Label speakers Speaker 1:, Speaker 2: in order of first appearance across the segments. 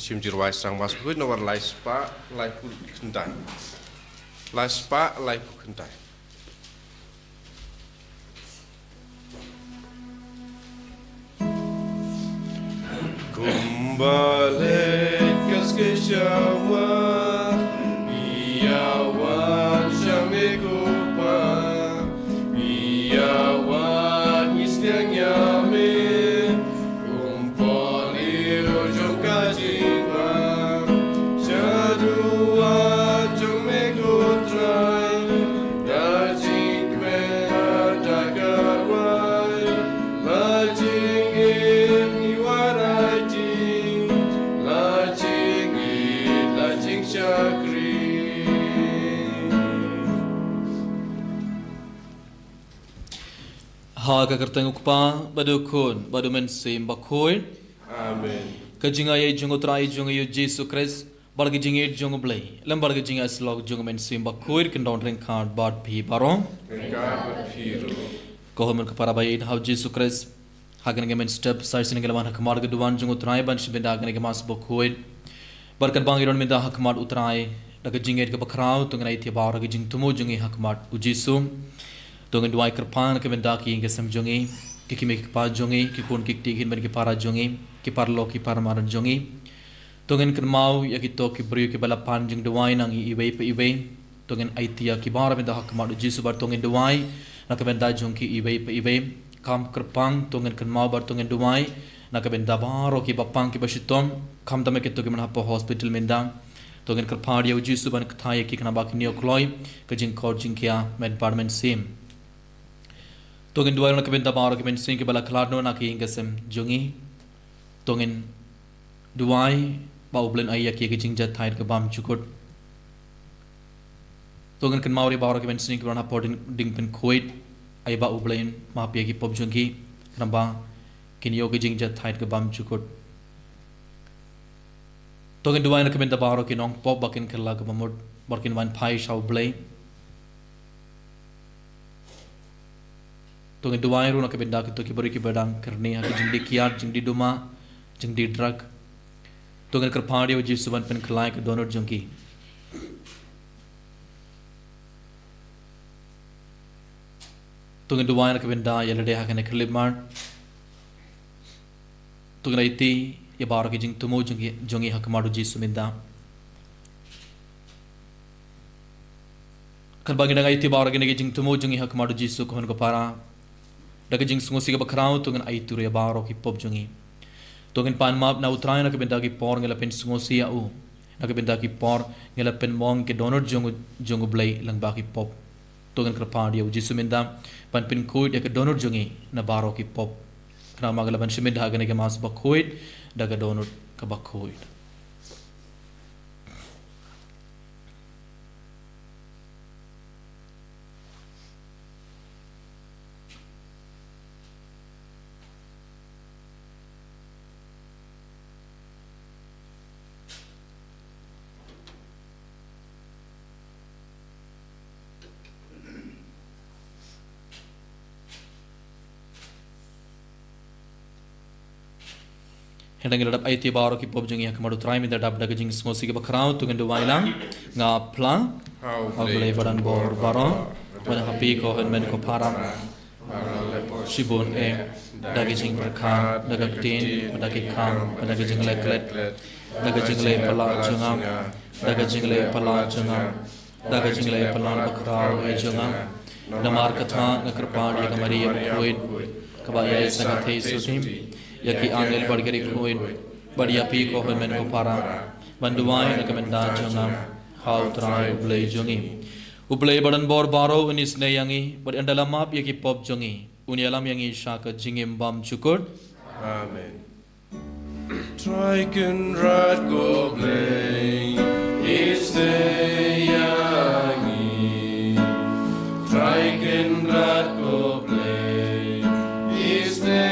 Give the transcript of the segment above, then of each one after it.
Speaker 1: sim jirwai sang mas pun nawar lai spa lai pun kendai lai spa lai pun kendai kembali ke skejawa iawan syamikupa iawan istianya me
Speaker 2: Haga kerteng ukpa badukun badumen sim bakoi
Speaker 1: amen
Speaker 2: kajinga ye jungo trai jungo yu Jesus Christ bargi jinge jungo blai lam bargi jinga slog jungo men sim bakoi kendon ring card bad pi barong ko homen kapara bai how Jesus Christ hagen gemen step size ne gelwan hakmar geduan jungo trai ban shibenda hagen ge mas bakoi barkat bangiron minda hakmar utrai daga jinge ke bakrau tungai thi bar ge jing tumo jungi hakmar ujisum Tongen duai kerpan ke benda ki inge samjongi ki kimi ki pa jongi ki kun ki tikin ben ki para jongi ki parlo ki parmaran jongi tongen kermau ya ki to ki brio ki balapan jing duai nang i ibe pe ibe tongen aitia ki bara benda hak madu jisu bar tongen duai na ke benda jong ki ibe pe ibe kam kerpang tongen kermau bar tongen duai na ke benda baro ki bapang ki basitom kam dame ke to ki manha po hospital menda tongen kerpar ya jisu ban kthai ki kana bak niyo kloi ke jing kor jing kia med department sim Tongin dua orang kebenta baru kemen sing kebala kelarno nak ingasem jongi tongin duai bau blen ayah kia kejing jat thai kebam cukut tongin ken mauri baru kemen sing kebala podin ding pen kuit ayah bau blen maapia ki pop jongi kenapa kinyo kejing jat thai kebam cukut tongin dua orang kebenta baru kinong pop bakin kerla kebamud bakin wan pai shau blay Tunggu dua orang nak benda kita kibari kibadang kerni hak jindi kiat jindi duma jindi drug tunggu kerpadi uji suban pen kelai ke donor jongki tunggu dua orang benda ya lede hak ne kerlimar tunggu iti ya baru ke jing tumu jongi hak maru uji suminda kerbagi dengan iti baru ke jing tumu jongi hak maru uji su kohon kopara daga jing sungusi ka bakrao tungan ai turu ya baro ki pop jungi tungan pan map na utrain na ka benda ki por ngela pen sungusi ya u na ka benda ki por ngela pen mong ke donor jungu blai lang ba ki pop tungan ka pa dia uji sumenda pan pin kuit ya ka donor jungi na baro ki pop kana magala ban shimid ha gane ke mas ba kuit daga donor ka ba kuit Hendang ladap IT baru ki pop jungi hak madu try minda dap daga jing smosi ke bakrau tu ngendu wailang nga pla au boleh badan bor baro wana happy ko hen men ko param shibun daga jing berkah daga tin daga kam daga jing leklet daga jing le pala jungam daga jing le pala jungam daga jing le pala bakrau e jungam namar katha nakrpad ya kamari ya koid kabaya sangathe sutim yaki anil bargari koin badiya pi ko men ko para banduai na kamenda jangam hau trai ublei jongi ublei badan bor baro unis ne yangi bad andala map yaki pop jongi unialam yangi shaka jingim bam chukur
Speaker 1: amen try can rat go blei is ne yangi try can rat go blei is ne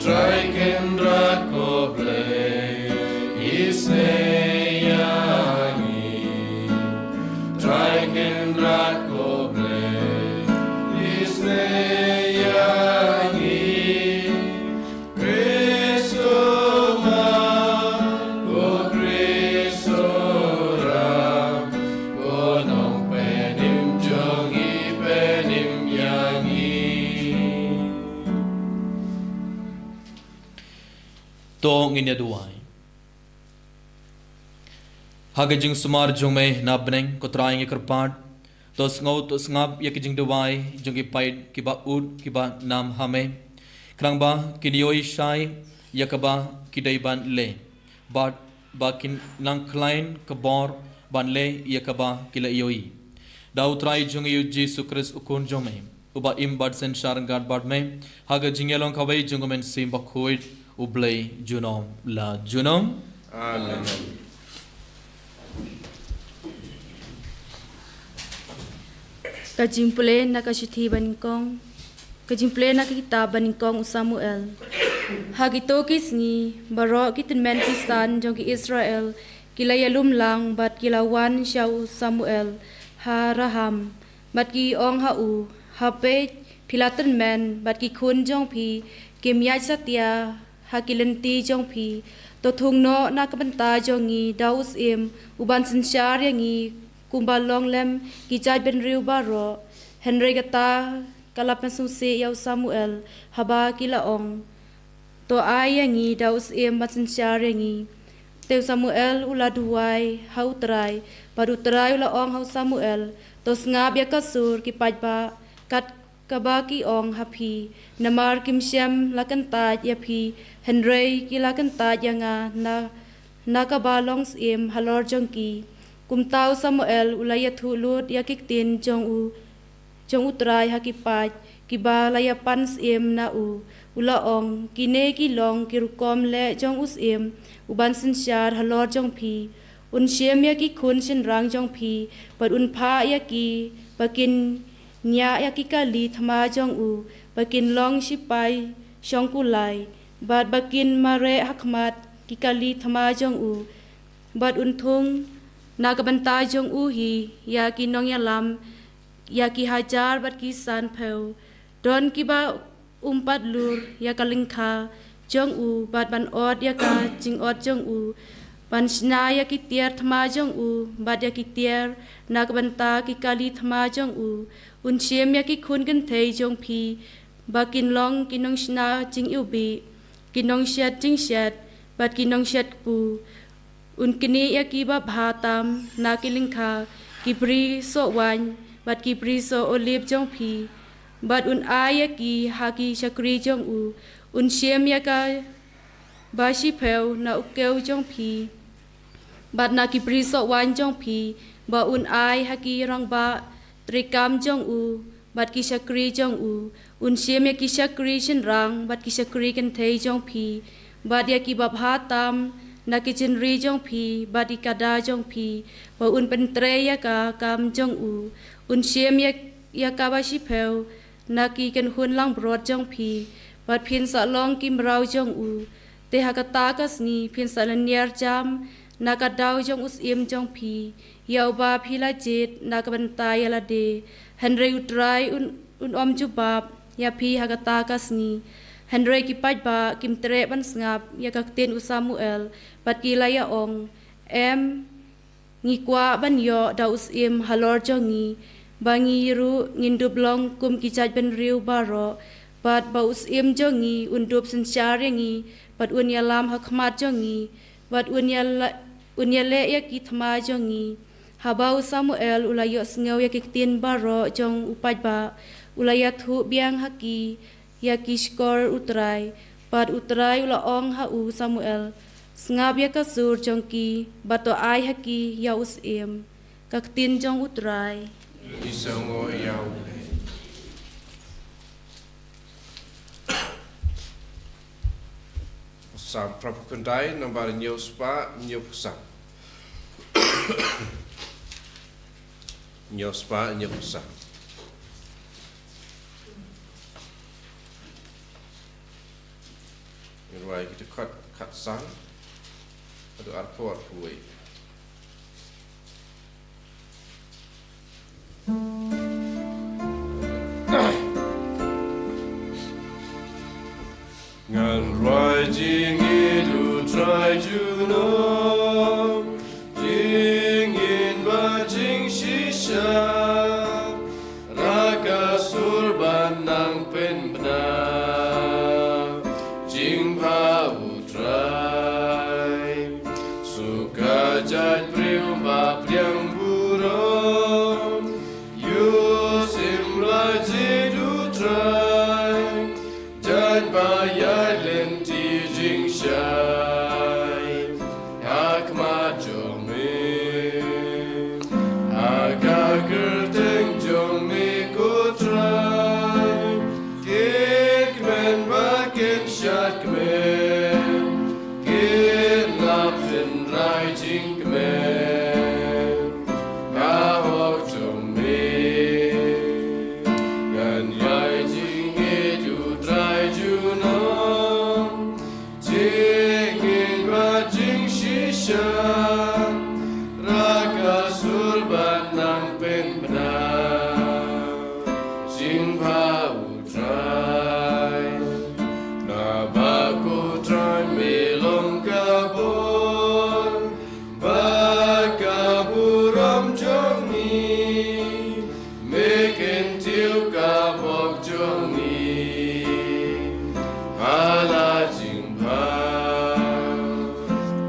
Speaker 1: Try can
Speaker 2: Tong inya duai. Hagajing sumar jong me nabneng ko trying ikerpad. Tos ngap yakijing duai jong ipaid kiba ud kiba nam hame. Krang ba kinioi shai yakaba kidaiban le. Ba kin nang klein kabor ban le yakaba kila ioi. Dau try jong yu Jesus Christ ukun jong me. Uba imbad sen sharangad bad me. Hagajing yalong kawai jong men sim bakhuid. Ublay junom la junom.
Speaker 1: Amen.
Speaker 3: Kajimpule na kasithi banikong. Kajimpule na kita banikong Samuel. Hagito kisni baro kitin men kisan jong ki Israel kilayalum lang bat kilawan siyaw Samuel ha raham bat ki ong hau hape pilatan men bat ki kun jong pi kimyaj satya hakilenti jong pi to thung no na kabanta jongi daus im uban sinsyar yangi kumbalong lem kijaj ben riu baro henry gata kalap na susi yaw Samuel haba kilaong to ay yangi daus im sinsyar yangi te Samuel ula duai hau trai baru trai ula ong hau Samuel to ngab ya kasur ki pajba kat kabaki ong hapi namar kimsyam lakantaj ya pi Henry kilakantaj yanga na kabalong sim halor jongki kumtau Samuel ulaya thulut yakiktin jong utrai hakipaj kiba laya pans im na ula ong kine kilong kirukom le jong usim uban sinsyar halor jong pi un siem yaki kun sin rang jong pi but un pha yaki bakin nya yaki kali thama jong bakin long sipai shongkulai bad bakin mare hakmat kikali thama jong bad unthung nagabanta jong hi ya ki nong yalam ya ki hajar bad ki san pheu don ki ba umpat lur ya kalingkha jong bad ban od ya ka jing od jong ban sna ya ki tiar thama jong bad ya ki tiar nagabanta kikali thama jong un chem ya ki khun kan thei jong phi bakin long kinong sna jing ubi kinong syat jing syat bat kinong syat pu un kini ya ki ba bhatam na kilingkha kipri so wan bat kipri so olive jong phi bat un ay ya ki haki chakri jong un shem ya ka ba shi pheu na ukeu jong phi bat na kipri so wan jong phi ba un ay haki rang ba trikam jong bat ki chakri jong un shem ya ki chakri shin rang bat ki chakri kan thei jong phi bat ya ki bab hatam na ki chin ri jong phi bat ki kada jong phi ba un pen tre ya ka kam jong un shem ya ka ba shi pheu na ki kan hun lang brot jong phi bat phin sa long kim rau jong te hakata kasni phin sa lanier jam na ka dau jong us im jong phi ya ba phi la jet na ka ban ta ya la de henry utrai un om ju bab ya phi hakata kasni henry ki paj ba kim tre ban ngap ya ka ten Samuel bat ki la ya ong em ngi kwa ban yo da us im halor jongi bangi ru ngindub long kum ki chaj ben riu baro bat ba us im jongi undup sin charengi bat un ya lam hakmat jongi bat un ya le ya ki thma jongi habau Samuel ulayo sngew ya ki tin baro jong upaj ba ulaya thu biang haki ya ki skor utrai bat utrai ula ong ha Samuel ngab ya ka sur jong ki bato ai haki ya us im kak tin jong utrai
Speaker 1: Isongo yau. Sam prapukandai nambar nyospa nyopsa. Nyospa nyopsa. Irwai kita kat sang. adu arpuai. Ngan roi jing idu try to know jing in ba jing shisha raka surban nang pen bna jing pa utrai suka jat priu ba priang buron yu sim la jidu try jat ba ya len ti jing shai yak ma jong me aga gerteng jong me ko try kek men ba kek shat men kek lap den rai jing men ga hok jong me gan yai jing e ju try ju no jing in ba jing shisha raka surban nang pen bna jing pa utrai na ba ko try me long ka bon ba ka buram jong ni me ken tiu ka bok jong ni hala jing pa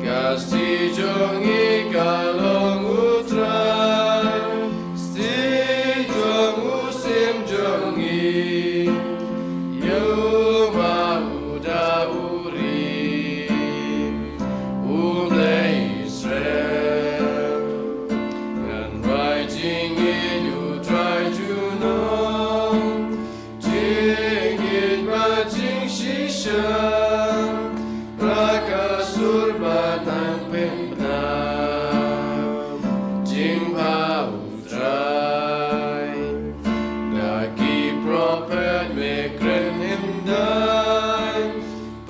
Speaker 1: Kasti jongi kalong utrai sti jong usim jongi yoma uda uri umle Israel and writing in you try to know jing in ba jing shisha raka surban nang pen bna jing pa utrai naki prophet me kren hindai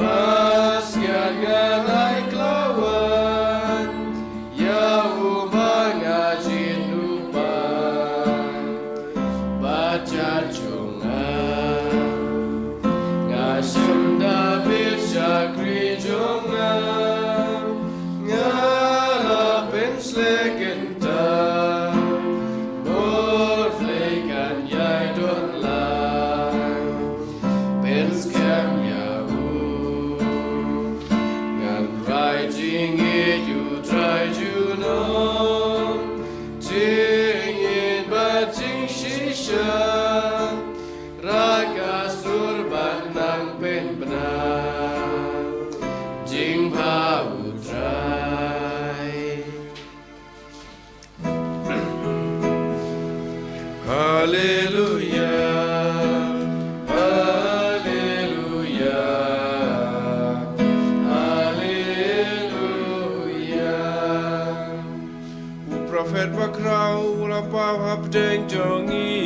Speaker 1: pas nganai klawan Yahuwah ngajin lupan baca jongan Ngashim David Shakri jongan Ngala pen slekenta Bol flekan yai don lang Pen skam yahu Ngan rai jing it you try to know Jing it ba jing shisha Raka surban nang pen bna jing pa utrai Hallelujah Hallelujah Hallelujah U prophet bakrau ula pau hap deng jongi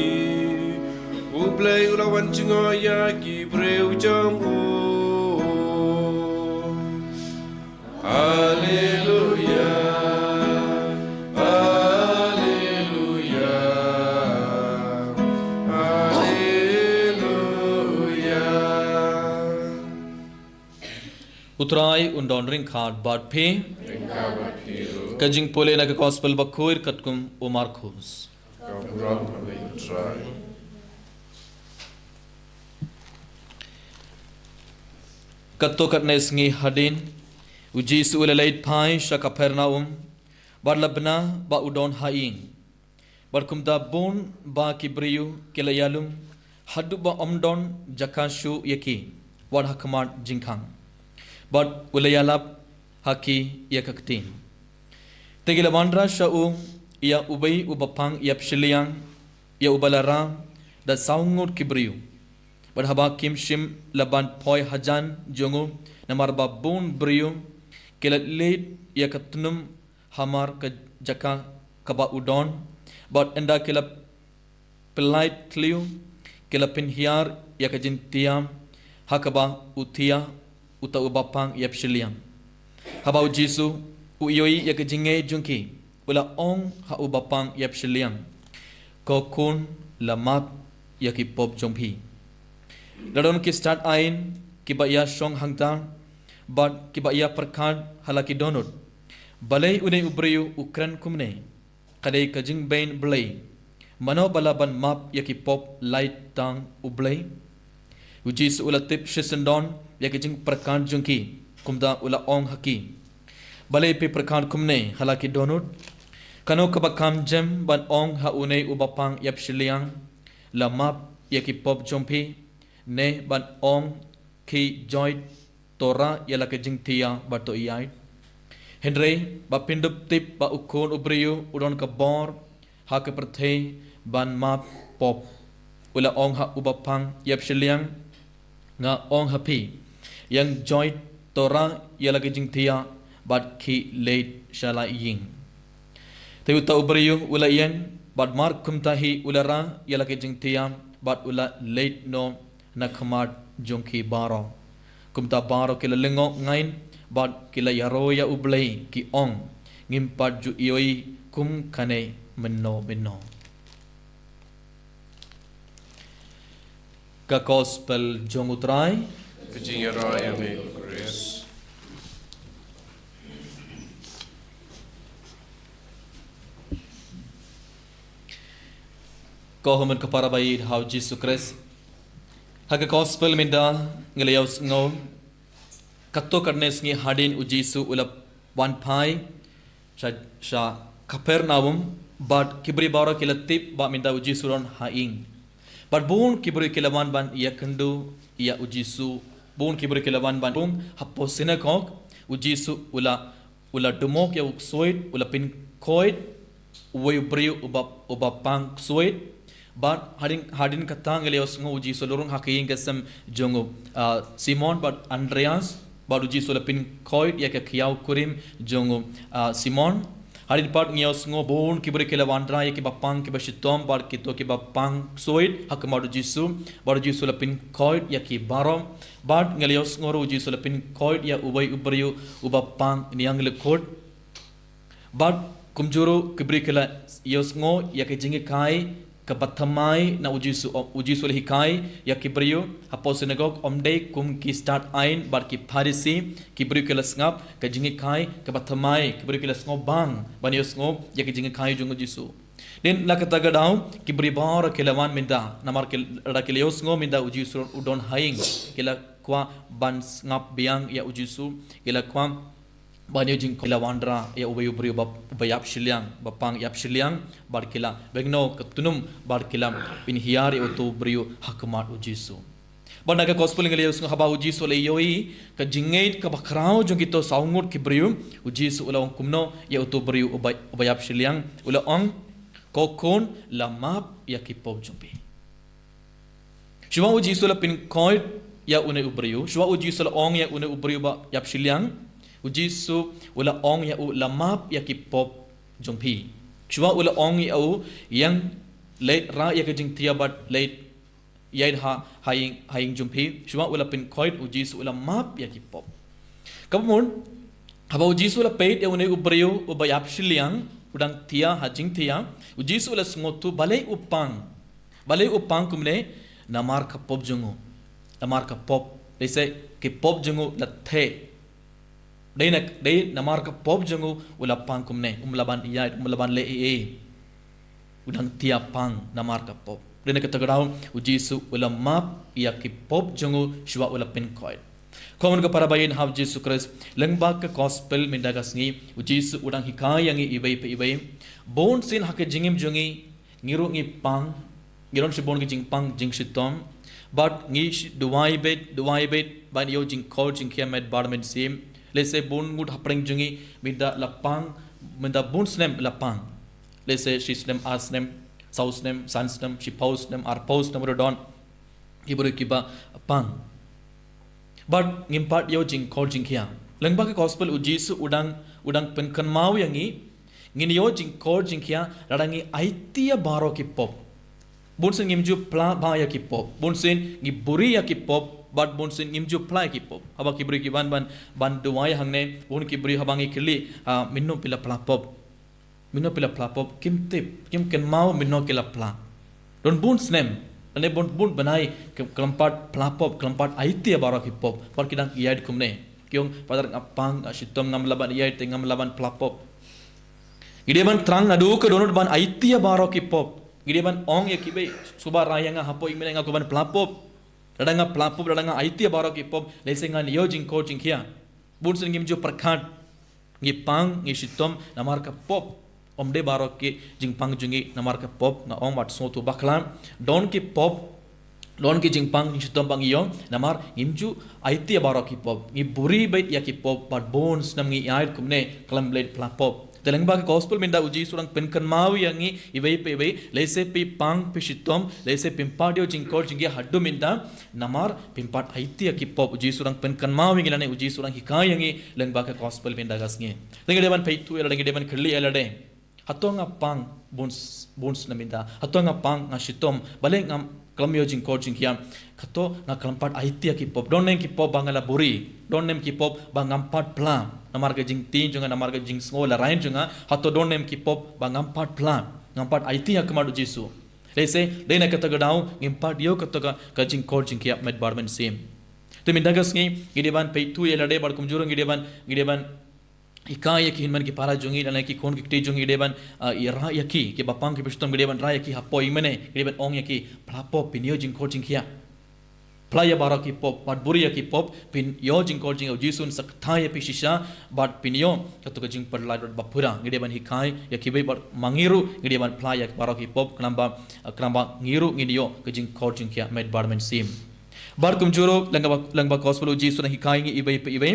Speaker 1: U play ula wan chingo ya ki breu jong u Hallelujah Hallelujah Hallelujah
Speaker 2: Utrai undon ring khad bad phe kajing pole na ka gospel bakhoir katkum Omar Khus
Speaker 1: Kapurang Malay try
Speaker 2: katto katnes ngi hadin uji su leit phai shaka pernaum barlabna ba udon haing barkum da bon ba kibriyu kelayalum hadu ba omdon jakashu yaki wad hakmat jingkhang bad ulayalap haki yakaktin tegila mandra shau ya ubay ubapang yapshiliang ya ubalara da saungut kibriyu Badhaba kim shim laban poi hajan jongu namar babun briyu kelat lead yakatnum hamar ke jaka kaba udon bot enda kelap pelait tliu kelapin hiar yakajin tiam hakaba utia uta ubapang yapshiliam habau jisu uyoi ya ke jinge jungki ula ong ha ubapang yap shiliang ko kun lamap ya ki pop jongpi ladon ki start ain ki ba ya song hangtang but ki ba ya perkan halaki donut balai unai ubriyu ukran kumne kadai kajing bain blai mano balaban map ya ki pop light tang ublai uji su ula tip shisendon ya ki jing perkan jungki kumda ula ong haki balai pe perkan kumne halaki donut kano kabakam jem ban ong ha unai ubapang yap shiliang la map ya ki pop jompi ne ban ong ki joy tora ya la ke jing tia ba to iyai henry ba pindup tip ba ukon ubriyu udon ka bor ha ke perthei ban map pop ula ong ha ubapang yap shiliang nga ong happy yang joy tora ya la ke jing tia bat ki late shala ying Tayu ta ubriyu ula yang bad mar kumtahi ulara yala ke jing tiam bad ula late no nakhamat jongki baro kumta baro kila lengo ngain bad kila yaroya ublei ki ong ngimpat ju ioi kum kane menno ka gospel jong utrai
Speaker 1: Kajing raya me grace.
Speaker 2: ko homen ka para bai how Jesus Christ haga gospel minda ngelayaus ngo katto karne sngi hadin ujisu ulap wan phai sha Kapernaum but kibri baro kilatip ba minda ujisu ron haing but bun kibri kilawan ban yakandu ya ujisu bun kibri kilawan ban bun hapo synagogue ujisu ula dumok ya uksoid ula pin koid way brio uba pang soid but hadin katang elios ngo uji solurung hakiing kesem jongo Simon but Andreas but uji solapin koid ya ke kiau kurim jongo Simon hadin part ngios ngo bon kibri kela wandra ya ke bapang ke basitom but kito ke bapang soid hakmar uji su but uji solapin koid ya ke barom but ngelios ngo uji solapin koid ya ubai ubriu ubapang niang lekod but kumjuru kibri kela yos ngo ya ke jingi kai kabathamai na ujisu hikai ya kibriyo hapo synagogue omde kum ki start ain bar ki pharisi kibriyo kelas ngap ka jingi kai kabathamai kibriyo kelas ngo bang banios ngo ya ki jingi kai jungu jisu den lakata gadau kibri bar kelawan minda namar ke ra kelios ngo minda ujisu udon haing kela kwa ban ngap biang ya ujisu kela kwa banyo jing kila wandra ya ubayu brio bayap shiliang bapang yap shiliang bar kila begno ketunum bar kila pin hiar utu brio hakmat ujisu banaga gospel ngelius haba ujisu le yoi ka jingait ka bakrao jong kito saungut ki brio ujisu ula kumno ya utu brio ubayap shiliang ula ong kokon lamap ya kipop jumpi shwa ujisu la pin koid ya une ubrio shwa ujisu la ong ya une ubrio ba yap shiliang ujisu ula ong ya u lamap ya ki pop jongpi shwa ula ong ya u yang late ra ya ke jing tia bat late yaid ha haing jongpi shwa ula pin koid ujisu ula map ya ki pop kamun haba ujisu ula peit ya une ubriu ubayap shiliang udang tia ha jing tia ujisu ula smotu balai upang kumne namar ka pop jongo namar ka pop lese ki pop jongo la the Dei namar ka pop jangu ula pang kumne umlaban iyai umlaban le udang tia pang namar ka pop dene ka tagrau ujisu ula map ya ki pop jangu shwa ula pin koid common ka parabayin have Jesus Christ lengba ka gospel mindagasngi ujisu udang hikai yangi ibai bon sin hake jingim jungi ngiru ngi pang ngiron shibon ki jing pang jing shitom but ngi duwai bet ban yo jing kol jing kiamet barmen sim let's say bon good hapring jungi minda lapang minda bon snem lapang let's say she snem as snem south snem sun snem she post snem ar post snem rodon iburu kiba pang but ngimpat yo jing kol jing kia lengba ke gospel ujisu udang penkan mau yangi ngin yo jing kol jing kia radangi aitia baro ki pop bon sen ngimju pla ba ya ki pop bon sen ngi buri ya ki pop bat bon sin ngimju plai ki pop haba ki bri ki ban duai hangne bon ki bri habangi kili minno pila pla pop kim ken mau minno kila pla don bon snem ane bon banai kelampat pla pop kelampat IT baro ki pop par kidang iyad kumne kyong padar ngapang asitom ngam laban iyad te ngam laban pla pop gide ban trang adu ke donut ban IT baro ki pop gide ban ong ya kibe suba raya nga hapo imene nga ko ban pla pop radanga pla pop radanga IT baro ki pop lesenga niyo jing coaching kia bon sin ngim jo prakhat ngi pang ngi sitom namar ka pop omde baro ki jingpang jungi namar ka pop nga ong mat so tu baklam don ki pop don ki jingpang ni sitom bang iyo namar ngimju IT baro ki pop ngi buri bait ya ki pop but bones nam ngi yaid kumne klam blade pla pop telengba ki gospel minda uji surang penkan mau yangi ibai pe lese pi pang pi sitom lese pimpadio jingkor jingi haddu minda namar pimpat IT ya ki pop uji surang penkan mau ngi lane uji surang hikai yangi lengba ki gospel minda gasnge tengi deban peitu ela dengi deban khli ela de hatonga pang bons naminda hatonga pang nga sitom baleng ngam klamyo jing coaching kiam kato nga kalampat IT ki pop don nem ki pop bangala buri don nem ki pop bangam pat plan namar ga jing tin junga namar ga jing sngol rain junga hato don nem ki pop bangam pat plan ngam pat IT ya kamadu jisu lese dena kata ga daw ngim pat yo kata ga jing coaching kiam med barman sim te mindagas ngi gideban peitu elade bar kumjurung gideban hikaya ki hinman ki para jungi dan ki kon ki te jungi deban ira yaki ki bapang ki pistom deban ra yaki hapo imene deban ong yaki plapo pinyo jing coaching kia playa bara ki pop bat buri yaki pop pin yo jing coaching jisun sakthaya pishisha bat pinyo katu ka jing par la bapura deban hikai yaki be bat mangiru deban playa bara ki pop kramba ngiru ngidio ka jing coaching kia med barman sim bar kumjuro langba gospel uji suna hikai ngi ibai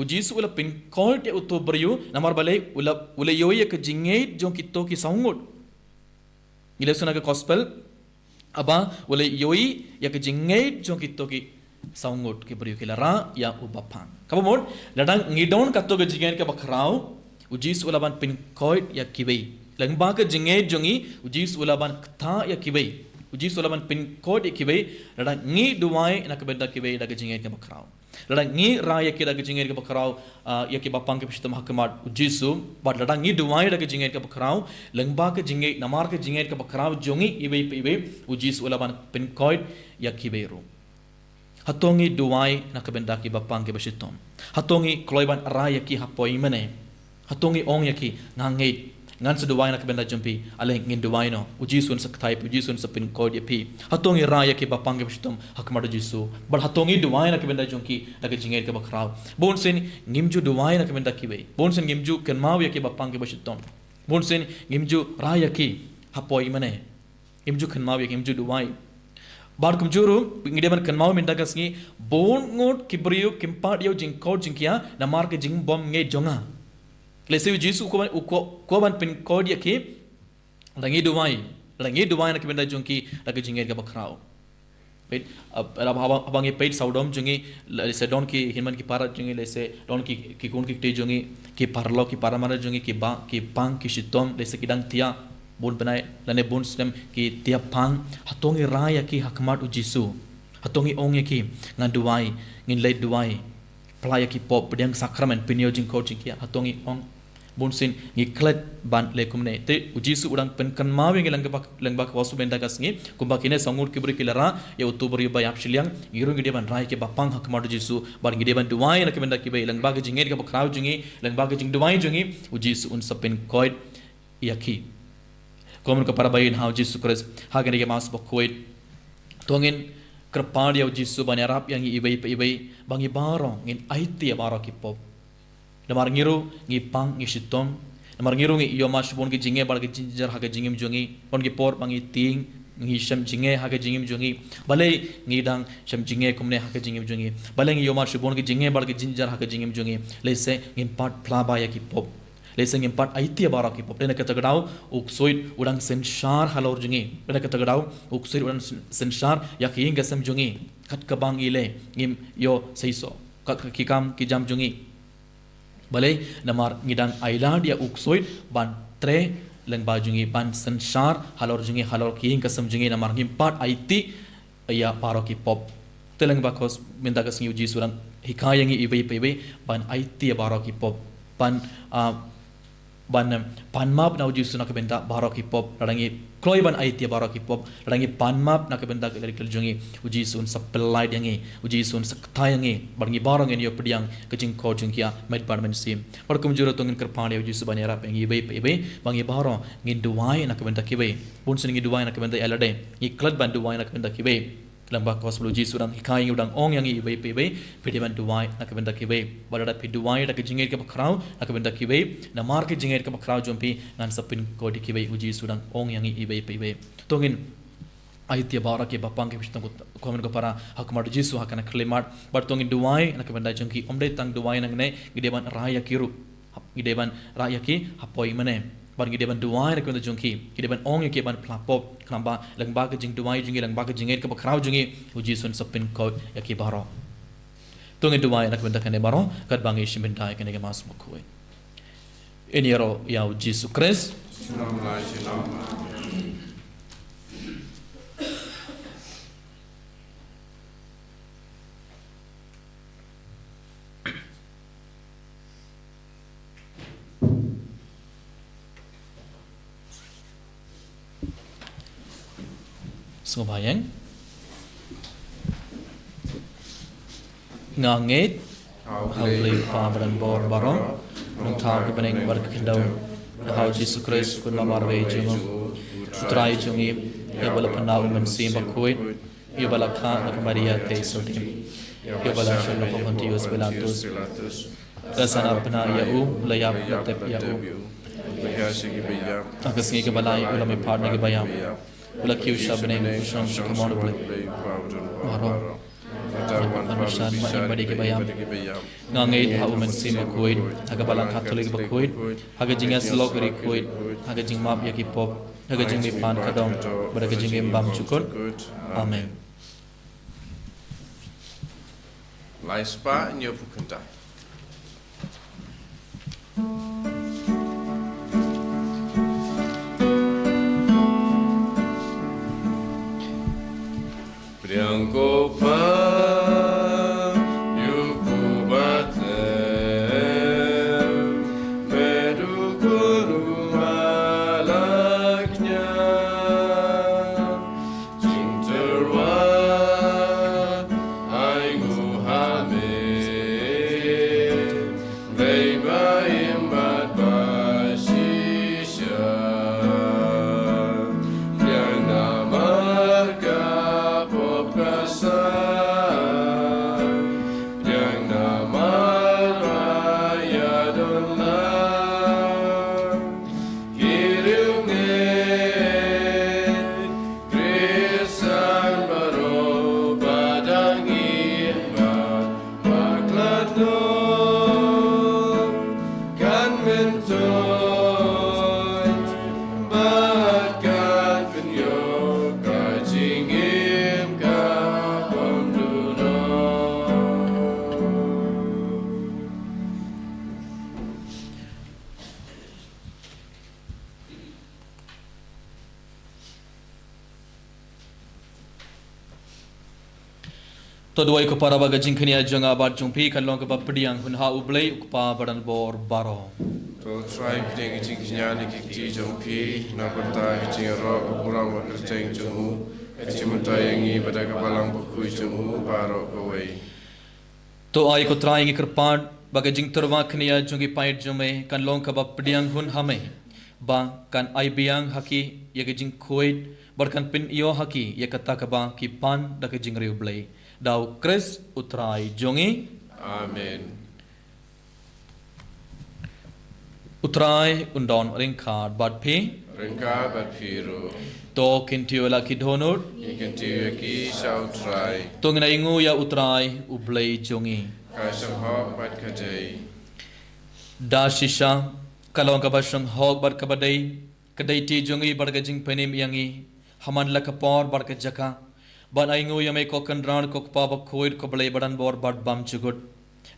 Speaker 2: uji su ula pin court ya uto beriu namar balai ula yoy ka jingei jong kito ki saungut ila suna ka gospel aba ula yoy ya ka jingei jong kito ki saungut ki beriu kilara ya ubapang kabamod ladang ngidon katto ka jingei ka bakrau uji su ula ban pin court ya kibai langba ka jingei jongi uji su ula ban kta ya kibai uji sulaban pin code kibai lada ngi duai nak benda kibai daga jingai ke bakrau lada ngi raya ke daga jingai ke bakrau ya ke bapang ke pistam hakamat uji su but lada ngi duai daga jingai ke bakrau lengba ke jingai namar ke jingai ke bakrau jongi ibai uji sulaban pin code ya kibai ru hatongi duai nak benda ki bapang ke pistam hatongi kloiban raya ki hapoi mane hatongi ong ya ki ngangai ngan seduai nak benda jumpi aleng ngin duai no uji sun sakthai uji sun sapin kod pi hatongi raya ke bapang ke pistom hakmar jisu bal hatongi duai nak benda jongki daga jingel ke bakrau bonsen ngimju duai nak benda kibai bonsen ngimju kenmaw ya ke bapang ke pistom bonsen ngimju raya ki hapoi mane ngimju kenmaw ya ngimju duai bar kumjuru ngideban kenmaw minda gasngi bon ngot kibriyo kimpat yo jingkod jingkia namar ke jing bom nge jonga lese jisu ko ban pin code yaki langi duwai nak benda jongki daga jingel ga bakrau pet abangi pet saudom jongi lese don ki hinman ki para jongi lese don ki kun ki te jongi ki parlo ki paramana jongi ki pang ki shitom lese kidang tia bon banai lane bon stem ki tia pang hatongi raya ki hakmat ujisu hatongi ong yaki ngan duwai ngin late duwai playa ki pop pedang sakramen pinyo jing coaching ki hatongi ong bonsin ngiklet ban lekumne te ujisu udang penkan mawe ngi langba wasu benda gasngi kumba kine sangur kibri kilara ya utubri ba yap shiliang irung ngi ban rai ke bapang hak madu jisu bar ngi ban duai na ke benda ki bai langba ke jingir ke bakrau jungi langba ke jing duai jungi ujisu un sapin koid yaki komun ka para bayin hau jisu kres hagene ke mas bokoid tongin kerpad ya ujisu ban arab yang ibai bangi barong ngin aiti ya barok ki pop namar ngiru ngi pang ngi sitom namar ngiru ngi yo mas bon ki jinge bar ki jinjar ha ke jingim jongi on ki por bangi ting ngi sham jinge ha ke jingim jongi balai ngi dang sham jinge kumne ha ke jingim jongi balai ngi yo mas bon ki jinge bar ki jinjar ha ke jingim jongi lese ngin pat plaba ya ki pop lese ngin pat aiti bara ki pop dena kata gadau uk soit udang senshar halor jongi dena kata gadau uk soit udang senshar ya ki ngasam jongi kat kabang ile ngim yo seiso ki kam ki jam jongi balai namar ngidang ailad ya uksoid ban tre lengba jungi ban senshar halor jungi halor ki kasam jungi namar ngimpat IT ya paro ki pop telang bakos minta ka singi uji surang hikayangi ibe pebe ban IT barok hip hop ban ban map na uji sunak benda barok hip hop rangi kloi ban IT barok hip hop rangi ban map na benda ke dari jungi uji sun supply yangi uji sun sakta yangi bangi barong en yo pediang kecing ko jungkia med department sim par kumjuro tongin kerpane uji subanya rap yangi ibe pebe bangi barong ngin duai na benda kibe pun singi duai na benda elade iklat ban duai na benda kibe lamba kosmologi surang hikai udang ong yang ibe pebe pediban duai nak benda kibe balada pi duai dak jingir ke bakrau nak benda kibe na mar ke jingir ke bakrau jompi ngan sapin ko di kibe uji surang ong yang ibe pebe tongin aitia bara ke bapang ke bistang ko men ko para hakmar jisu hakana klemat bar tongin duai nak benda jongki omde tang duai nang ne gideban raya kiru gideban raya ki hapoi mane ban gideban duai nak benda jongki gideban ong ke ban plapop kamba langba ke jing duai jingi langba ke jingir ke bakrau jingi uji sun sapin ko yaki baro tongin duai nak benda kane baro kat bangi shimbendai kane ke mas mukui ini ro ya Yesus Kristus Subayang ngangit hauli pamran bor barong nung thau ke beneng bar kendau hau Yesus Kristus kun mamarwe jungo trai jungi ya bala panau men sim bakuit ya bala kha nak Maria te sotim ya bala sholo Pontius Pilatus rasana pna ya u layap tep ya u akasingi ke balai ulame partner ke bayam Ulaki usha beneng usham kamon ble maro anushan ma imbadi ke bayam ngangai ha umen sim kuit haga balang katolik bakuit haga jingas logri kuit haga jing map yaki pop haga jing mi pan kadong baraga jing mbam chukon amen
Speaker 1: Laispa nyo pukenta Priangko pa yuku bate medu kuru malaknya cinterwa aingu hame leiba imbat basisha priang namarga yang nama raya dolar kirunge krisan baru badang imbat maklado kan mentoy bahkan penyo kajingim ka
Speaker 2: to duai ko para baga jingkhania jonga bar jungpi kalong ke bapdiang hun ha ublei ukpa badan bor baro
Speaker 1: to try piding jing nyani ki jongpi na kota jing ro kurang wa kerjeng jungu cimunta yangi pada kapalang bakui jungu baro kawai
Speaker 2: to ai ko trai ngi kerpan baga jing terwa khnia jungi pait jume kan long ka bapdiang hun hame ba kan ai biang haki ye jing khoit barkan pin yo haki ye kata ka ba ki pan da ka jing re ublei dau Kris utrai jongi
Speaker 1: amen
Speaker 2: utrai undon ringkhat bad phi
Speaker 1: rengka bat phiru
Speaker 2: to kintiola kidhonur
Speaker 1: ikan tiu ki sau try
Speaker 2: to ngina ingu ya utrai ublei jongi
Speaker 1: ka sangho bat kajai
Speaker 2: da shisha kalong ka basang hog bar ka badai kadai ti jongi bar ka jing penim yangi haman la ka por bar ka jaka ban aingu yame ko kandran ko pa ba khoid ko blai badan bor bad bam chugut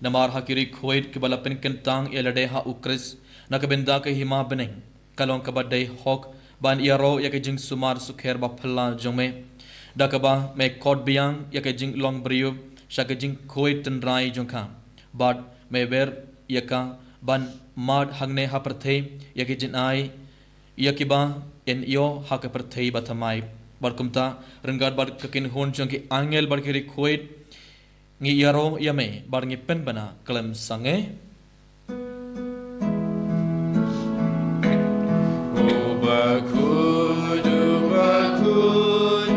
Speaker 2: namar hakiri khoid ke bala pen kentang elade ha ukris nak benda ke hima beneng kalong ka badai hok ban yaro ya ke jing sumar sukher ba phalla jome dakaba me kod biang yaka jing long brio shaka jing khoi ten rai jongkha bad me ber yaka ban mad hangne haperthe yaka jin ai yakiba en yo hakaperthe bathamai barkumta rengat bar kakin hon jongki angel bar kiri khoi ngi yaro yame bar ngi pen bana klem sange
Speaker 1: Ubakud, ubakud,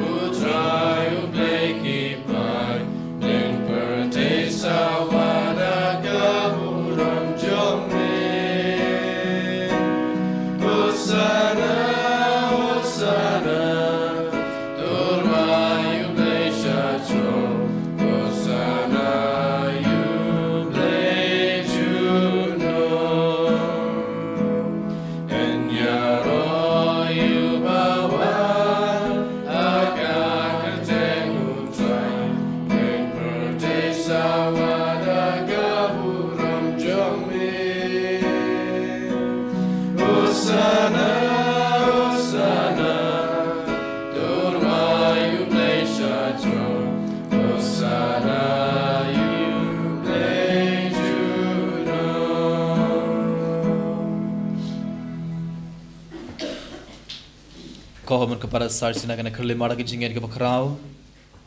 Speaker 1: utrai ubleki pai, len perte sawada gaburam jomne. Hosanna, Hosanna, turmai ublesha chom, Hosanna, ublechuno. En yaro yubawan agak terutrai en perdesa wadaga buram jome. Hosanna, Hosanna, turmai ublesha tron. Hosanna, ublechuno.
Speaker 2: kohamun kepada sarsina kana kerle mara ke jingen ke bakrau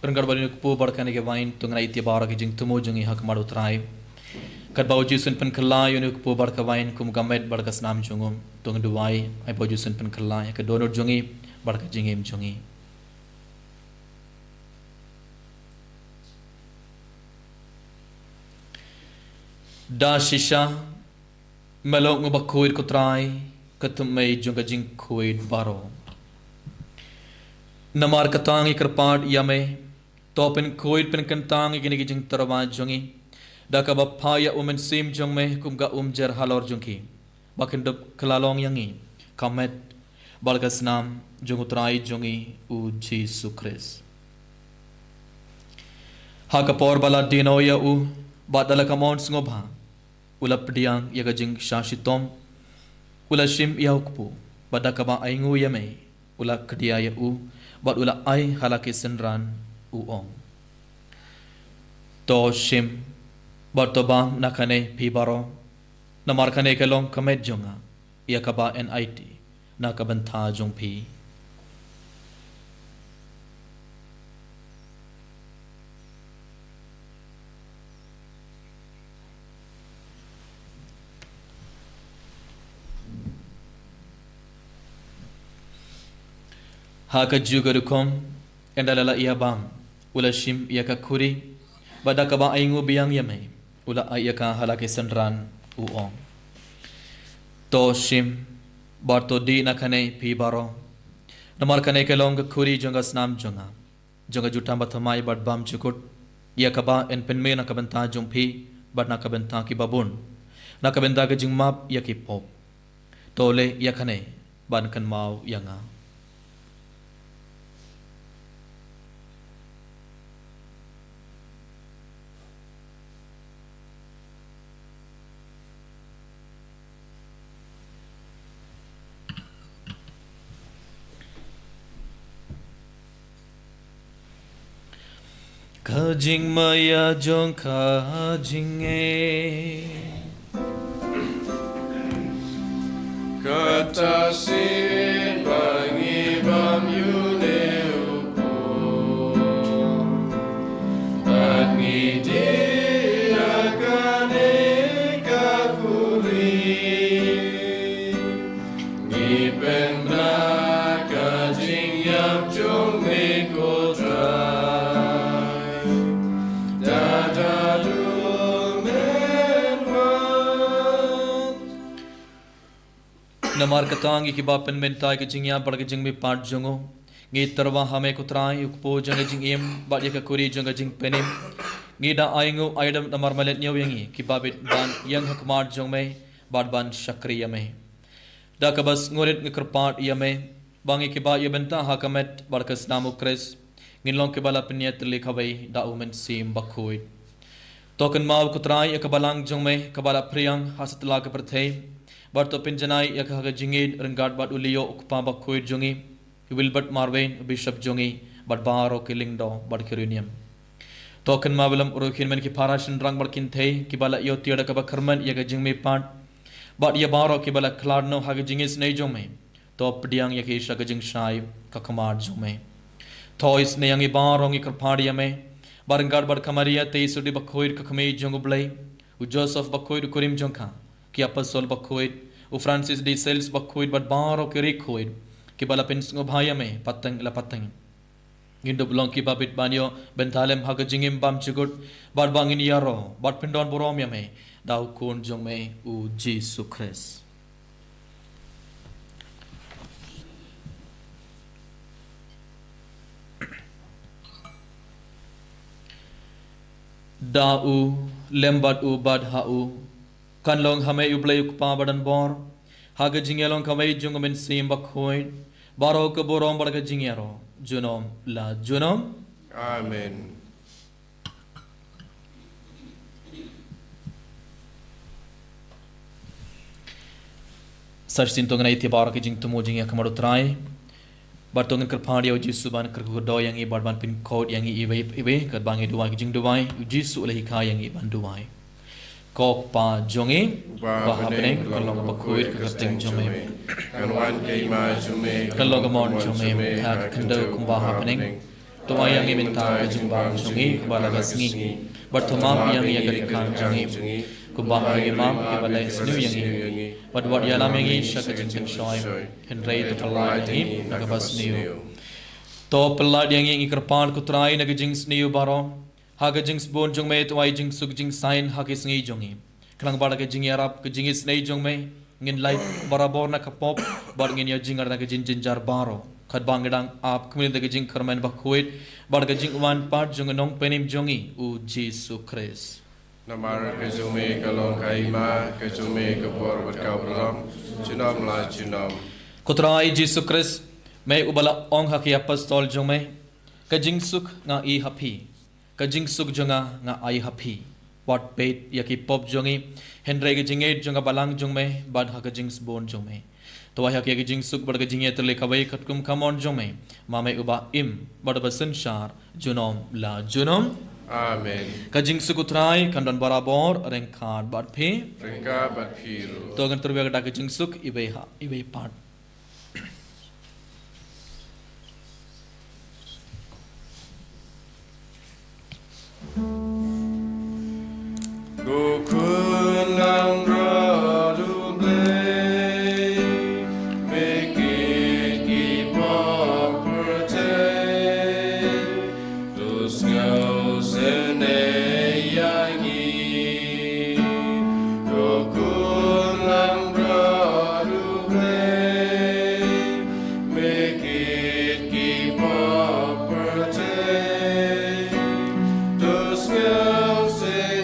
Speaker 2: rengar bani pu barkane ke wain tungra itia bara ke jing tumo jungi hak maru trai kat bau jusun pen kala yunu pu barka wain kum gamet barka snam jungum tung duai ai bau jusun pen kala ya ke donor jungi barka jingem jungi da shisha melok ngubakuir ko trai katumai junga jing kuid baro namar katang ikrpad yame topen kuid pen kantang igini jing tarwa jungi daka bapaya umen sim jongme kumga umjer halor jungki bakin dop kelalong yangi kamet balgas nam jungutrai jungi u Jesus Christ hakapor bala dino ya u badala kamon ngobha ulap diang yaga jing shashitom ulashim yaukpu badakaba aingu yame ula kedia ya u bad ula ai halaki senran u ong to shim bartobang nakane pibaro namar kane kelong kamet jonga yakaba NIT nakabantha jongpi haka jugarukom endalala iabam ula shim yaka kuri badakaba aingu biang yame ula ayaka halake senran uong to shim barto di nakane pibaro namar kane kelong kuri jonga snam jonga jutamba thamai bad bam chukut yakaba en penme nakabanta jongpi bad nakabanta ki babun nakabenta ke jingmap yakipop tole yakane ban kan mau yanga Kajing maya jong kajing
Speaker 1: Katasin pangibam yune upo Agni diakane kakuri Ngipen braka jing yap jong mekodra
Speaker 2: namar katangi ki bapen mentai ke jingya bar ke jing mi pat jongo ngi tarwa hame kutrai ukpo jang jing em ba ye ka kuri jang jing penim ngi da aingu aidam namar malet nyaw yangi ki babit ban yang hakmar jong me bad ban shakriya me da ka bas ngorit ngi krpat yame bangi ki ba ye benta hakamet barkas namu kres ngin long ke bala pnyat likhabai da umen sim bakhuit token maw kutrai ek balang jong me kabala priyang hasatla ke perthei Barto pinjanai yakha jingid renggat bat ulio ukpa bakhoid jongi Wilbert Marvin Bishop jongi bad baro ki lingdo bad kirunium token mabelam urukin men ki parashin rang bad kin thei ki bala yo tiada ka bakarman ya ga jingme pat bad ya baro ki bala kladno ha ga jingis nei jome to pdiang ya ki sha ga jing shai ka khamar jome tois ne yang i baro ngi karpadi me barangad bad kamaria te sudi bakhoir ka khame jong blai u Joseph bakhoir kurim jongka ki apostol bakhoir u Francis de Sales bakhoir bad baro ki rekhoir ki bala pens ngo bhaya me patang la patang gindo blong ki babit banyo bentalem ha ga jingim bam chugut bad bangin yaro bad pindon borom ya me dau kun jong me u Jesus Christ da u lembat u bad ha u kan long hame u blay u pa badan bor ha ga jingelong kamai jung men sim bakhoi baro ka borom bad ga jingero junom la junom
Speaker 1: Amen.
Speaker 2: sarsin to ngai ti bar ka jing tumo jing ya kamaro trai bartongan kerpadi uji suban kergodo yang i barban pin code yang i ibe kat bangi duai jing duai uji su lehi ka yang i ban duai kok pa jongi ba happening kalong bakhuir ka ting jome
Speaker 1: Kan wan ke ma jume
Speaker 2: kalong gamon jome ha kendo kum ba happening to yang i minta ka jing ba jongi ba la gasngi barthoma yang i agari kan jongi kum ba yang i mam ke balai snu yang i wat ya lam yang i shaka jing jing shoy henrei to palai yang i nagabas niu to palai yang i kerpan kutrai nag jing sniu baro haga jing bon jong me to ai jing suk jing sign ha ke sngi jongi klang bada ke jing yarap ke jing snei jong me ngin light barabor na kapop bar ngin ya jing ar na ke jing jing jar baro khat bangdang ap kmin de ke jing kharman bakhuit bar ke jing wan part jong nong penim jongi u Jesus Christ
Speaker 1: Namara ke jume kalong kai ma ke jume ke bor bat kau beram junam la junam
Speaker 2: kutrai Jesus Christ me ubala ong ha ke apostol jong me ke jing suk nga i happy ka jing suk jonga nga ai happy what bait yaki pop jongi henry ke jinge jonga balang jong me bad ha ka jing bon jong me to wa ke jing suk bad ke jinge tele khabai khatkum khamon jong me ma me uba im bad basan shar junom la junom
Speaker 1: Amen.
Speaker 2: ka jing suk utrai kandon barabor reng khan bad phe
Speaker 1: Ringka bat phiru
Speaker 2: to gan turbe ka jing suk ibe ha ibe part
Speaker 1: Gokun lang radu blay make it keep up protect those girls in yangi Gokun lang radu blay make it keep up protect those girls in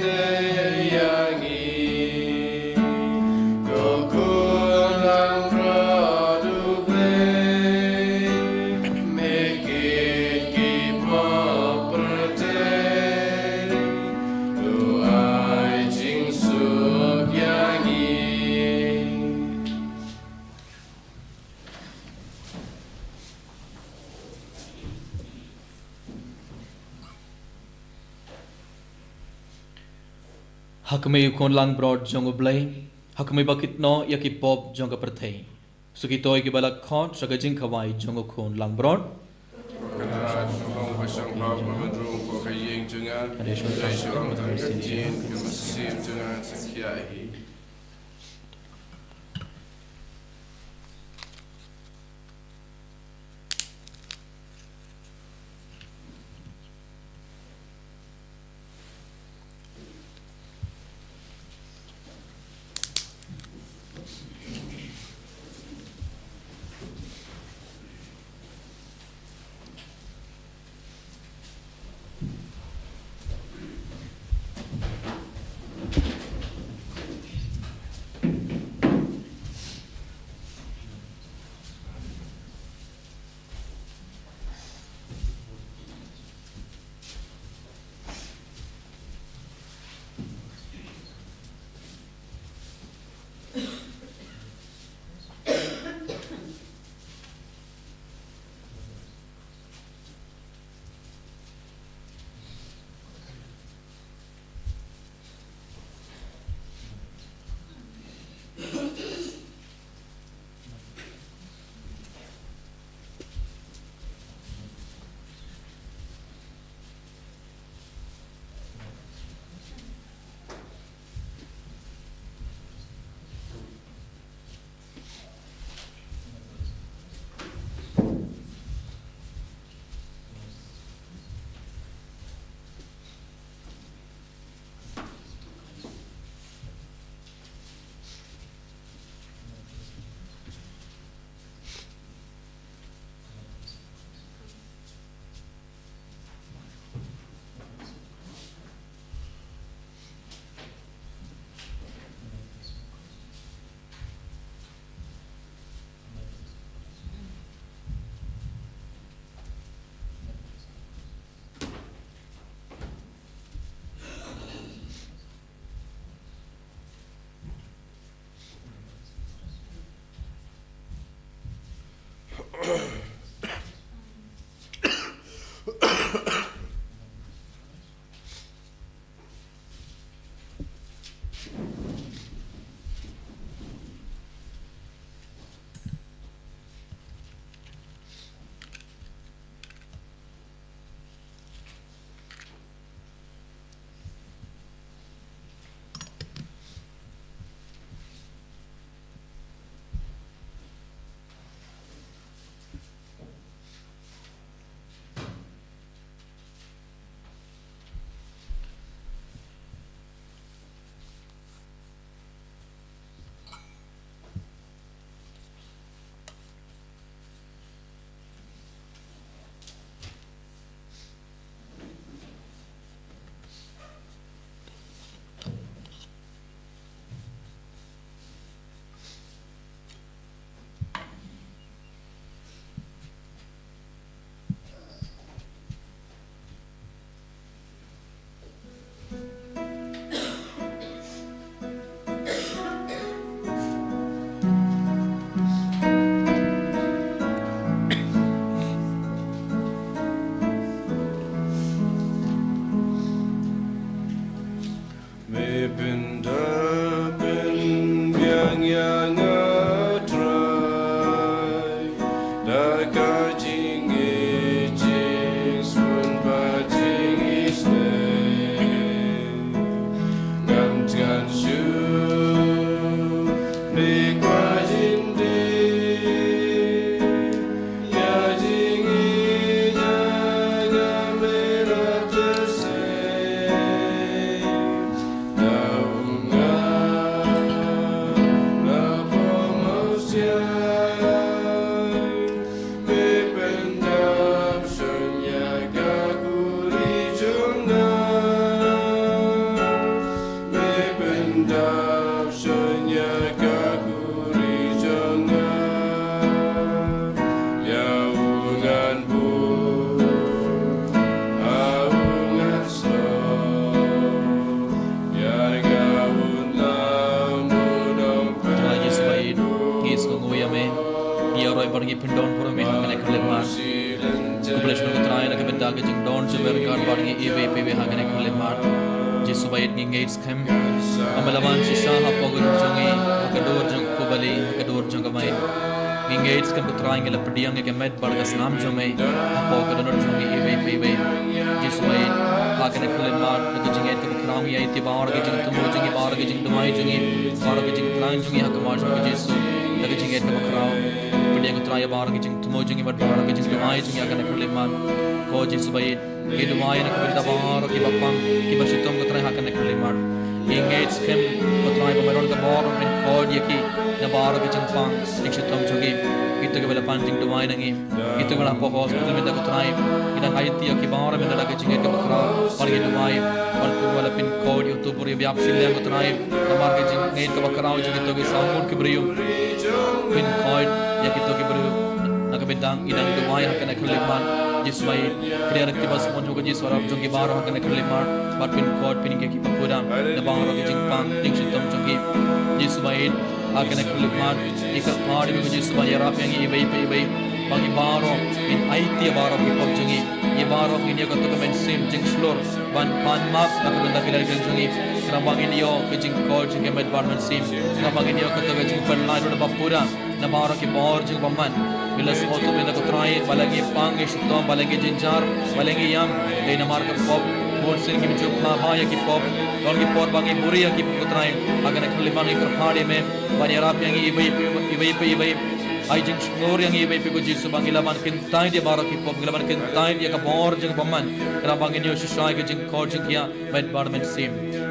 Speaker 2: hakme kon lang broad jong blai hakme bakit no yaki pop jong ka prathai suki toy ki bala khot saga jing khawai jong kon lang broad
Speaker 1: Kadarat kong pasang bab mamadrung ko kayeng jungan Resyo ang matangkajin Kamasim jungan sa kiyahi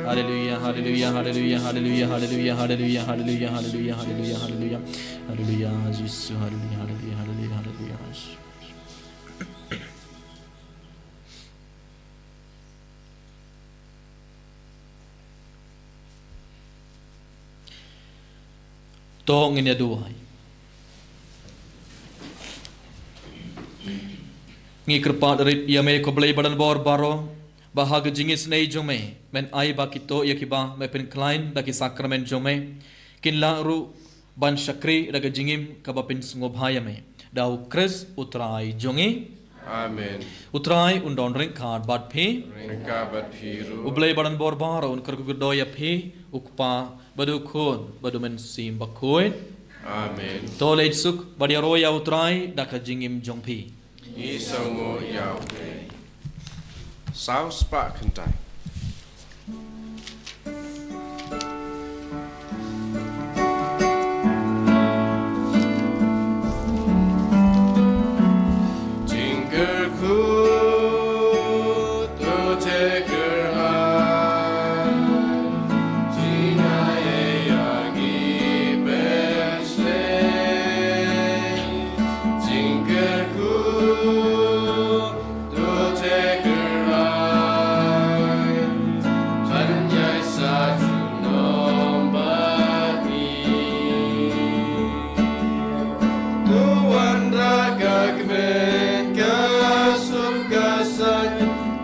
Speaker 2: Hallelujah, hallelujah, hallelujah, hallelujah, hallelujah, hallelujah, hallelujah, hallelujah, hallelujah, hallelujah, hallelujah, Jesus, hallelujah, hallelujah, hallelujah, hallelujah. Tong ini duhai. Ngi kerpat rit ia me ko blai badan bor baro bahag jingis nei jome men ai ba kito ya kiba me pen klein da ki sakrament jome kin la ru ban shakri daga jingim ka ba pin ngobhaya me dau Chris utrai jongi
Speaker 1: Amen.
Speaker 2: utrai undon ring card bat phi
Speaker 1: Ringka bat phiru.
Speaker 2: ublei badan borbar un kergudoya phi ukpa badu khon badu men sim bakhoin
Speaker 1: Amen.
Speaker 2: tolej suk badiaroya utrai daka jingim jongphi
Speaker 1: Isango Yahweh. Sao spak kentai. Jingerku tu teker hai. Jingaye yagi besle. Jingerku tu teker hai. Janyai saju nombani. Tuan raga kemen kasum kasan.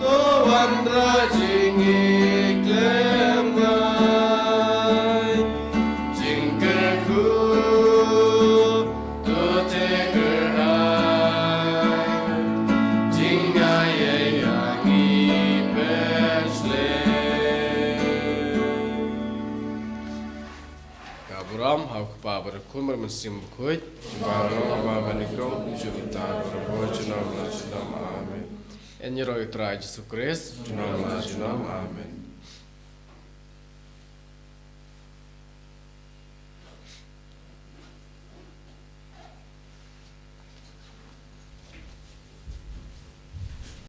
Speaker 1: Tuan rajing iklim ngai. Jingkerku tu teker hai. Jingaye yangi besle. Kaburam hau kepa berkun bermesim berkuit. Baro ama banikong juta berbocunam. Amen. Enjero itra Yesus Kristus. Amen.